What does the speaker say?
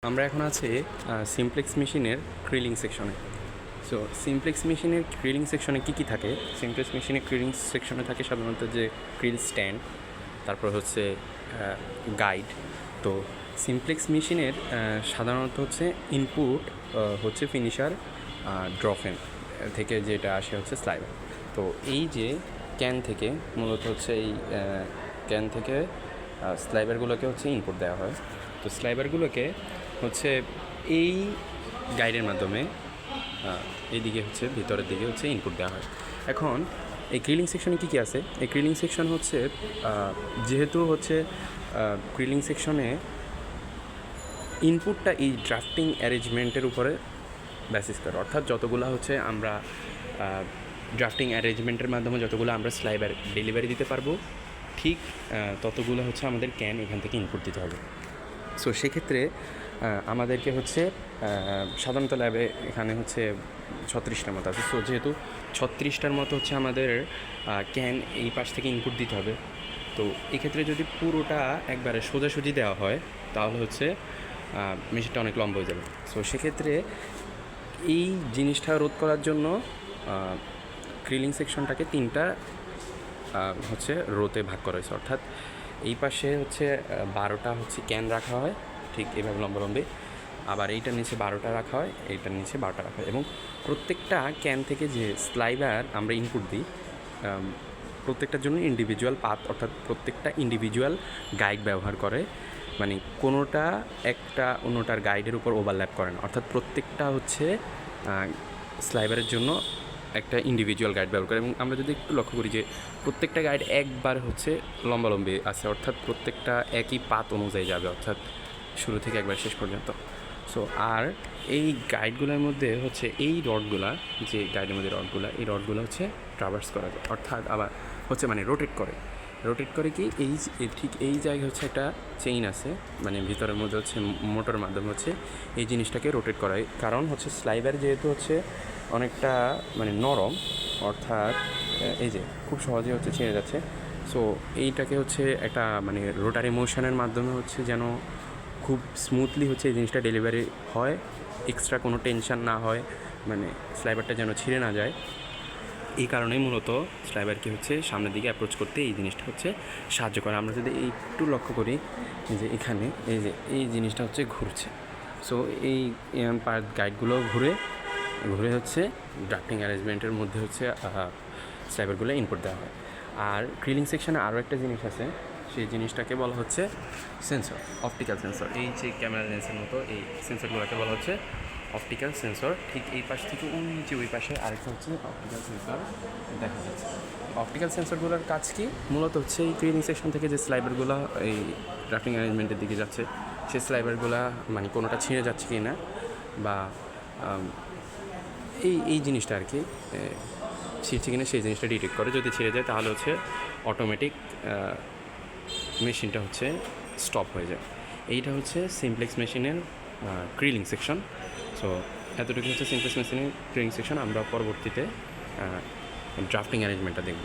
আমরা এখন আছি সিমপ্লেক্স মেশিনের ক্রিলিং সেকশনে। সো সিমপ্লেক্স মেশিনের ক্রিলিং সেকশনে কী কী থাকে? সিমপ্লেক্স মেশিনের ক্রিলিং সেকশনে থাকে সাধারণত যে ক্রিল স্ট্যান্ড, তারপর হচ্ছে গাইড। তো সিমপ্লেক্স মেশিনের সাধারণত হচ্ছে ইনপুট হচ্ছে ফিনিশার ড্রফেন থেকে যেটা আসে হচ্ছে স্লাইবার। তো এই যে ক্যান থেকে মূলত হচ্ছে এই ক্যান থেকে স্লাইবারগুলোকে হচ্ছে ইনপুট দেওয়া হয়। তো স্লাইবারগুলোকে হচ্ছে এই গাইডের মাধ্যমে এইদিকে হচ্ছে ভিতরের দিকে হচ্ছে ইনপুট দেওয়া হয়। এখন এই ক্রিলিং সেকশনে কী কী আছে? এই ক্রিলিং সেকশন হচ্ছে যেহেতু হচ্ছে ক্রিলিং সেকশনে ইনপুটটা এই ড্রাফটিং অ্যারেঞ্জমেন্টের উপরে বেসিস করে, অর্থাৎ যতগুলো হচ্ছে আমরা ড্রাফটিং অ্যারেঞ্জমেন্টের মাধ্যমে যতগুলো আমরা স্লাইবার ডেলিভারি দিতে পারবো, ঠিক ততগুলো হচ্ছে আমাদের ক্যান এখান থেকে ইনপুট দিতে হবে। সো সেক্ষেত্রে আমাদেরকে হচ্ছে সাধারণত ল্যাবে এখানে হচ্ছে 36টার মতো আছে। সো যেহেতু 36টার মতো হচ্ছে আমাদের ক্যান এই পাশ থেকে ইনপুট দিতে হবে, তো এক্ষেত্রে যদি পুরোটা একবারে সোজাসুজি দেওয়া হয় তাহলে হচ্ছে মেশিনটা অনেক লম্বা হয়ে যাবে। সো সেক্ষেত্রে এই জিনিসটা রোধ করার জন্য ক্রিলিং সেকশনটাকে তিনটা হচ্ছে রোতে ভাগ করা হয়েছে, অর্থাৎ এই পাশে হচ্ছে 12টা হচ্ছে ক্যান রাখা হয় ঠিক এভাবে লম্বালম্বি, আবার এইটার নিচে 12টা রাখা হয়, এইটার নিচে 12টা রাখা হয়, এবং প্রত্যেকটা ক্যান থেকে যে স্লাইবার আমরা ইনপুট দিই প্রত্যেকটার জন্য ইন্ডিভিজুয়াল পাথ, অর্থাৎ প্রত্যেকটা ইন্ডিভিজুয়াল গাইড ব্যবহার করে, মানে কোনোটা একটা অন্যটার গাইডের উপর ওভারল্যাপ করে না, অর্থাৎ প্রত্যেকটা হচ্ছে স্লাইবারের জন্য একটা ইন্ডিভিজুয়াল গাইড ব্যবহার করে। এবং আমরা যদি একটু লক্ষ্য করি যে প্রত্যেকটা গাইড একবার হচ্ছে লম্বালম্বি আছে, অর্থাৎ প্রত্যেকটা একই পাত অনুযায়ী যাবে, অর্থাৎ শুরু থেকে একবার শেষ পর্যন্ত। সো আর এই গাইডগুলোর মধ্যে হচ্ছে এই রডগুলা, যে গাইডের মধ্যে রডগুলা, এই রডগুলো হচ্ছে ট্রাভার্স করা যায়, অর্থাৎ আবার হচ্ছে মানে রোটেট করে কি এই ঠিক এই জায়গায় হচ্ছে একটা চেইন আছে, মানে ভিতরের মধ্যে হচ্ছে মোটরের মাধ্যমে হচ্ছে এই জিনিসটাকে রোটেট করায়। কারণ হচ্ছে স্লাইবার যেহেতু হচ্ছে অনেকটা মানে নরম, অর্থাৎ এই যে খুব সহজে হচ্ছে ছিঁড়ে যাচ্ছে। সো এইটাকে হচ্ছে একটা মানে রোটারি মোশনের মাধ্যমে হচ্ছে যেন খুব স্মুথলি হচ্ছে এই জিনিসটা ডেলিভারি হয়, এক্সট্রা কোনো টেনশন না হয়, মানে স্লাইবারটা যেন ছিঁড়ে না যায়। এই কারণেই মূলত স্লাইবারকে হচ্ছে সামনের দিকে অ্যাপ্রোচ করতে এই জিনিসটা হচ্ছে সাহায্য করে। আমরা যদি একটু লক্ষ্য করি যে এখানে এই যে এই জিনিসটা হচ্ছে ঘুরছে, সো এই পার্ট গাইডগুলো ঘুরে হচ্ছে ড্রাফটিং অ্যারেঞ্জমেন্টের মধ্যে হচ্ছে স্লাইবারগুলো ইনপুট দেওয়া হয়। আর ক্রিলিং সেকশনে আরও একটা জিনিস আছে, সেই জিনিসটাকে বলা হচ্ছে সেন্সর, অপটিক্যাল সেন্সর। এই যে ক্যামেরা লেন্সের মতো এই সেন্সরগুলোকে বলা হচ্ছে অপটিক্যাল সেন্সর। ঠিক এই পাশ থেকে নিচে ওই পাশে আরেকটা হচ্ছে অপটিক্যাল সেন্সর দেখা যাচ্ছে। অপটিক্যাল সেন্সরগুলোর কাজ কি? মূলত হচ্ছে এই ক্রিলিং সেকশন থেকে যে স্লাইবারগুলো এই ড্রাফটিং অ্যারেঞ্জমেন্টের দিকে যাচ্ছে, সেই স্লাইবারগুলো মানে কোনোটা ছিঁড়ে যাচ্ছে কি না, বা এই জিনিসটা আর কি ছিঁড়ছে কিনা সেই জিনিসটা ডিটেক্ট করে। যদি ছিঁড়ে যায় তাহলে হচ্ছে অটোমেটিক মেশিনটা হচ্ছে স্টপ হয়ে যায়। এইটা হচ্ছে সিমপ্লেক্স মেশিনের ক্রিলিং সেকশন। সো এতটুকু হচ্ছে সিমপ্লেক্স মেশিনের ক্রিলিং সেকশন। আমরা পরবর্তীতে ড্রাফটিং অ্যারেঞ্জমেন্টটা দেখব।